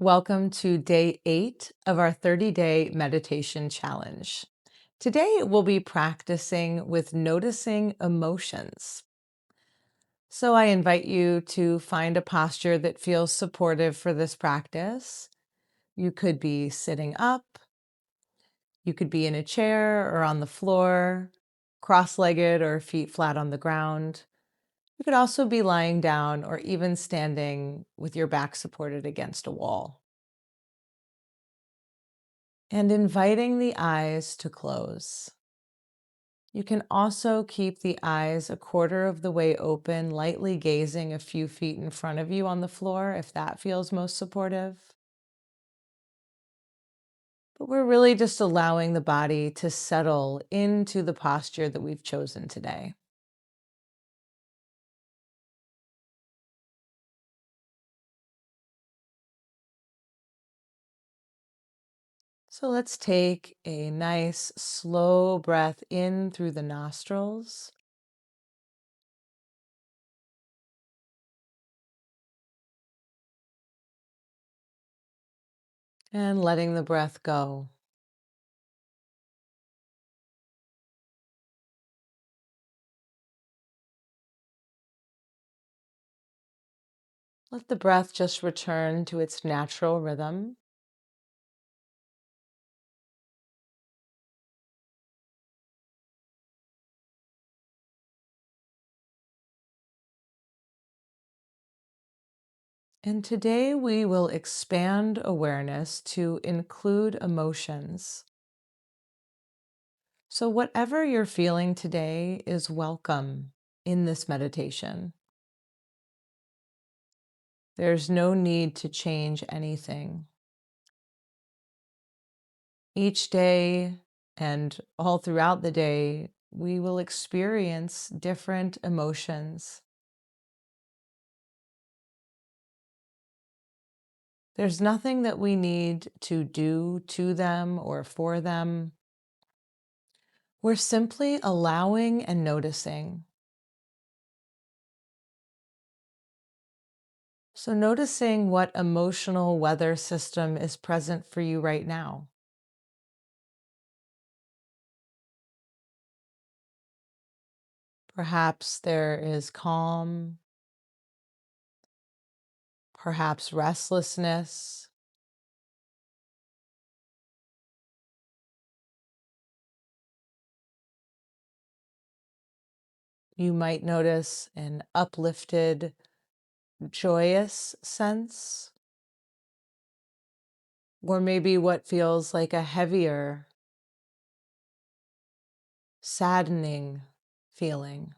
Welcome to day 8 of our 30-day meditation challenge. Today we'll be practicing with noticing emotions. So I invite you to find a posture that feels supportive for this practice. You could be sitting up, you could be in a chair or on the floor, cross-legged or feet flat on the ground. You could also be lying down or even standing with your back supported against a wall. And inviting the eyes to close. You can also keep the eyes a quarter of the way open, lightly gazing a few feet in front of you on the floor if that feels most supportive. But we're really just allowing the body to settle into the posture that we've chosen today. So let's take a nice slow breath in through the nostrils and letting the breath go. Let the breath just return to its natural rhythm. And today we will expand awareness to include emotions. So, whatever you're feeling today is welcome in this meditation. There's no need to change anything. Each day and all throughout the day, we will experience different emotions. There's nothing that we need to do to them or for them. We're simply allowing and noticing. So, noticing what emotional weather system is present for you right now. Perhaps there is calm, perhaps restlessness. You might notice an uplifted, joyous sense, or maybe what feels like a heavier, saddening feeling.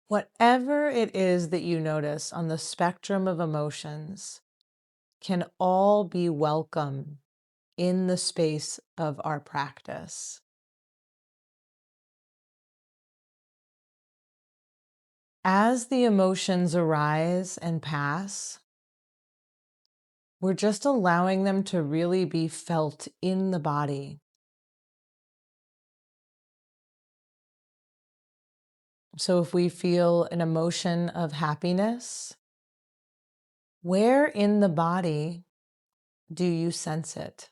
Whatever it is that you notice on the spectrum of emotions can all be welcome in the space of our practice. As the emotions arise and pass, we're just allowing them to really be felt in the body. So if we feel an emotion of happiness, where in the body do you sense it?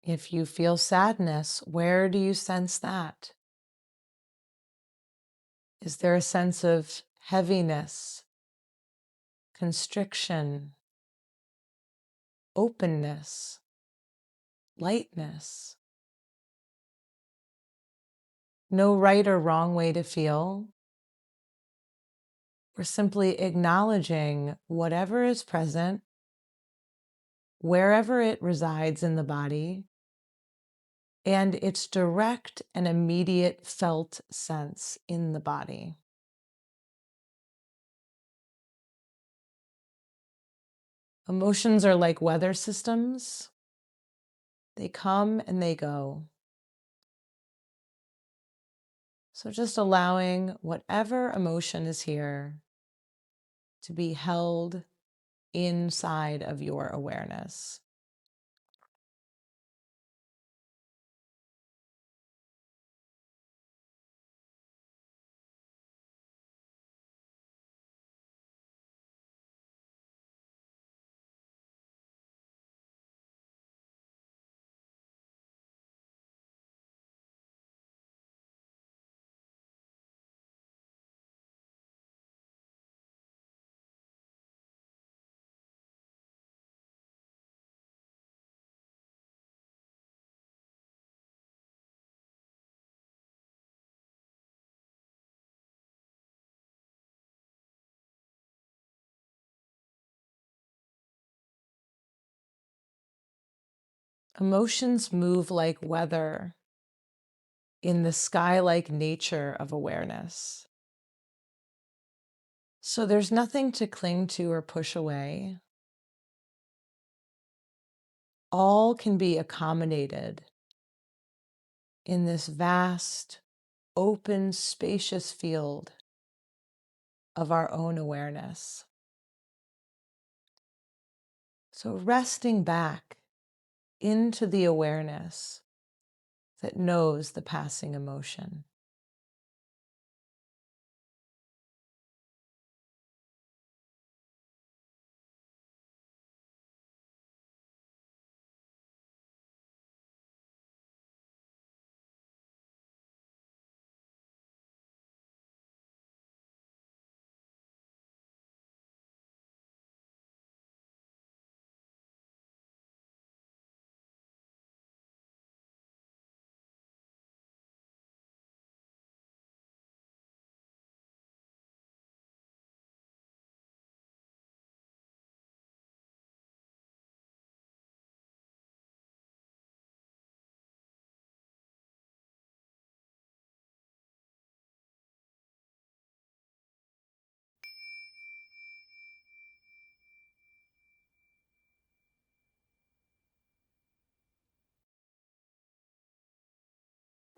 If you feel sadness, where do you sense that? Is there a sense of heaviness, constriction, openness, lightness? No right or wrong way to feel. We're simply acknowledging whatever is present, wherever it resides in the body, and its direct and immediate felt sense in the body. Emotions are like weather systems. They come and they go. So just allowing whatever emotion is here to be held inside of your awareness. Emotions move like weather in the sky-like nature of awareness. So there's nothing to cling to or push away. All can be accommodated in this vast, open, spacious field of our own awareness. So resting back into the awareness that knows the passing emotion.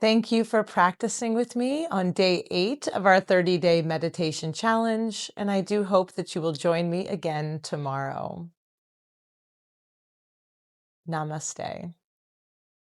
Thank you for practicing with me on day 8 of our 30-day meditation challenge, and I do hope that you will join me again tomorrow. Namaste.